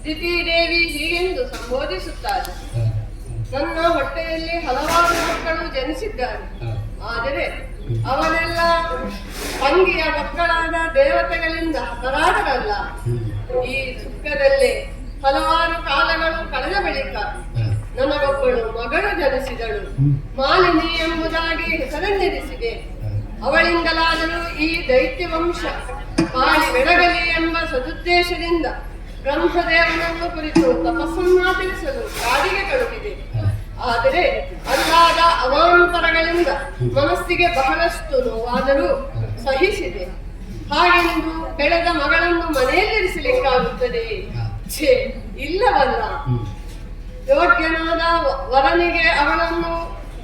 ದಿತಿದೇವಿ ಹೀಗೆಂದು ಸಂಬೋಧಿಸುತ್ತಾರೆ. ನನ್ನ ಹೊಟ್ಟೆಯಲ್ಲಿ ಹಲವಾರು ಮಕ್ಕಳು ಜನಿಸಿದ್ದಾರೆ. ಆದರೆ ಅವನೆಲ್ಲ ತಂಗಿಯ ಮಕ್ಕಳಾದ ದೇವತೆಗಳಿಂದ ಹತರಾದರಲ್ಲ. ಈ ದುಃಖದಲ್ಲೇ ಹಲವಾರು ಕಾಲಗಳು ಕಳೆದ ಬಳಿಕ ನನಗೊಬ್ಬಳು ಮಗಳು ಜನಿಸಿದಳು. ಮಾಲಿನಿ ಎಂಬುದಾಗಿ ಹೆಸರನ್ನಿರಿಸಿದೆ. ಅವಳಿಂದಲಾದರೂ ಈ ದೈತ್ಯ ವಂಶ ಬಾಳಿ ಬೆಳಗಲಿ ಎಂಬ ಸದುದ್ದೇಶದಿಂದ ಬ್ರಹ್ಮದೇವನನ್ನು ಕುರಿತು ತಪಸ್ಸನ್ನಾಚರಿಸಲು ಕಾಡಿಗೆ ಕಳುಹಿದೆ. ಆದರೆ ಅಲ್ಲಾದ ಅವಾಂತರಗಳಿಂದ ಮನಸ್ಸಿಗೆ ಬಹಳಷ್ಟು ನೋವಾದರೂ ಸಹಿಸಿದೆ. ಹಾಗೆಂದು ಬೆಳೆದ ಮಗಳನ್ನು ಮನೆಯಲ್ಲಿರಿಸಲಿಕ್ಕಾಗುತ್ತದೆ? ಛೇ, ಇಲ್ಲವಲ್ಲ. ಯೋಗ್ಯನಾದ ವರನಿಗೆ ಅವಳನ್ನು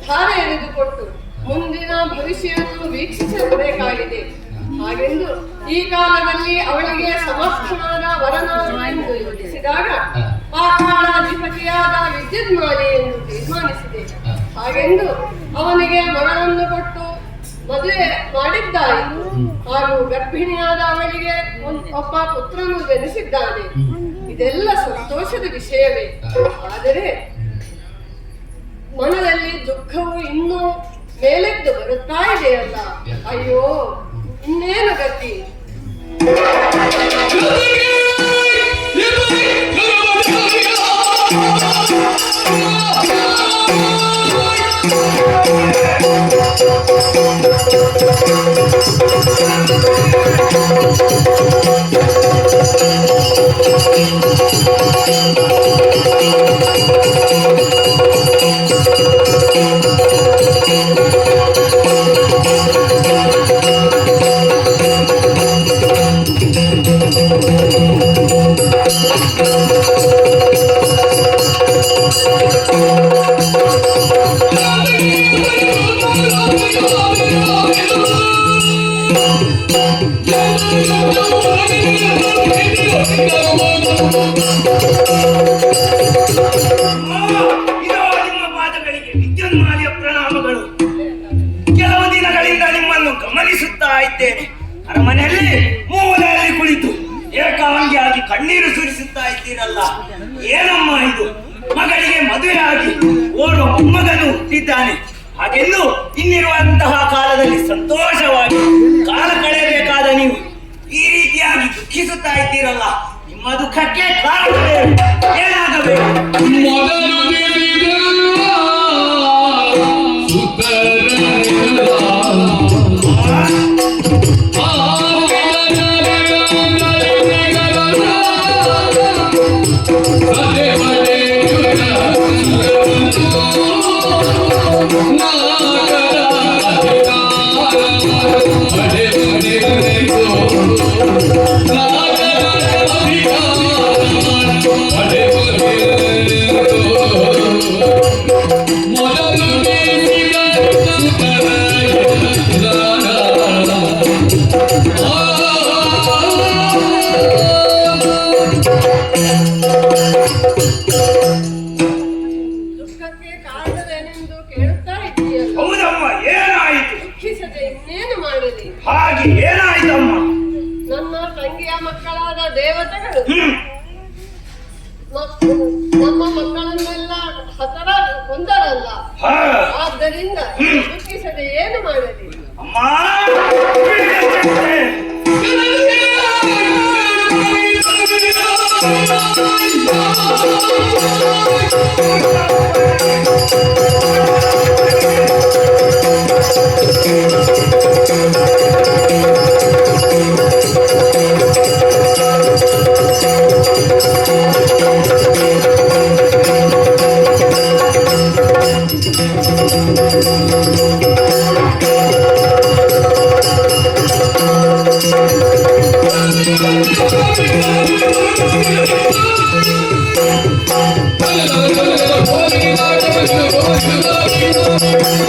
ಧಾರೆ ಎರೆದುಕೊಟ್ಟು ಮುಂದಿನ ಭವಿಷ್ಯವನ್ನು ವೀಕ್ಷಿಸಬೇಕಾಗಿದೆ. ಹಾಗೆಂದು ಈ ಕಾಲದಲ್ಲಿ ಅವಳಿಗೆ ಸಮರ್ಥನಾದ ವರನಾಎಂದು ಯೋಚಿಸಿದಾಗ ಪಾತಾಳಾಧಿಪತಿಯಾದ ವಿದ್ಯುನ್ಮಾಲಿ ಎಂದು ತೀರ್ಮಾನಿಸಿದೆ. ಹಾಗೆಂದು ಅವನಿಗೆ ಮಗಳನ್ನು ಕೊಟ್ಟು ಮದುವೆ ಮಾಡಿದ್ದಾಯಿತು. ಹಾಗೂ ಗರ್ಭಿಣಿಯಾದ ಅವಳಿಗೆ ಒಬ್ಬ ಪುತ್ರನು ಜನಿಸಿದ್ದಾನೆ. ಇದೆಲ್ಲ ಸಂತೋಷದ ವಿಷಯವೇ. ಆದರೆ ಮನದಲ್ಲಿ ದುಃಖವು ಇನ್ನೂ ಮೇಲೆದ್ದು ಬರುತ್ತಾ ಇದೆಯಲ್ಲ. ಅಯ್ಯೋ, ಇನ್ನೇನು ಗತಿ? ನಿಮ್ಮ ಪಾದಗಳಿಗೆ ವಿದ್ಯುನ್ಮಾಲಿಯ ಪ್ರಣಾಮಗಳು. ಕೆಲವು ದಿನಗಳಿಂದ ನಿಮ್ಮನ್ನು ಗಮನಿಸುತ್ತಾ ಇದ್ದೇನೆ. ಅರಮನೆಯಲ್ಲಿ ಮೂಲೆಯಲ್ಲಿ ಕುಳಿತು ಏಕಾಂಗಿಯಾಗಿ ಕಣ್ಣೀರು ಸುರಿಸುತ್ತಾ ಇದ್ದೀರಲ್ಲ, ಏನಮ್ಮ ಇದು? ಮಗಳಿಗೆ ಮದುವೆಯಾಗಿ ಓರ್ವ ಮೊಮ್ಮಗನು ಹುಟ್ಟಿದ್ದಾನೆ. ಹಾಗೆಂದು ಇನ್ನಿರುವಂತಹ ಕಾಲದಲ್ಲಿ ಸಂತೋಷವಾಗಿ ಕಾಲ ಕಳೆಯಬೇಕಾದ ನೀವು ಈ ರೀತಿಯಾಗಿ ದುಃಖಿಸುತ್ತಾ ಇದ್ದೀರಲ್ಲ, ನಿಮ್ಮ ದುಃಖಕ್ಕೆ ಕಾರಣವೇನು? ಏನಾಗಬೇಕು? ಹಾಗೆ ಏನಾಯ್ತಮ್ಮ? ನನ್ನ ತಂಗಿಯ ಮಕ್ಕಳಾದ ದೇವತೆಗಳು ನಮ್ಮ ಮಕ್ಕಳನ್ನೆಲ್ಲ ಹತರ ಕೊಂದರಲ್ಲ. ಆದ್ದರಿಂದ ದುಃಖಿಸದೆ ಏನು ಮಾಡಲಿ ಅಮ್ಮ? ಶುಭ ಶುಭ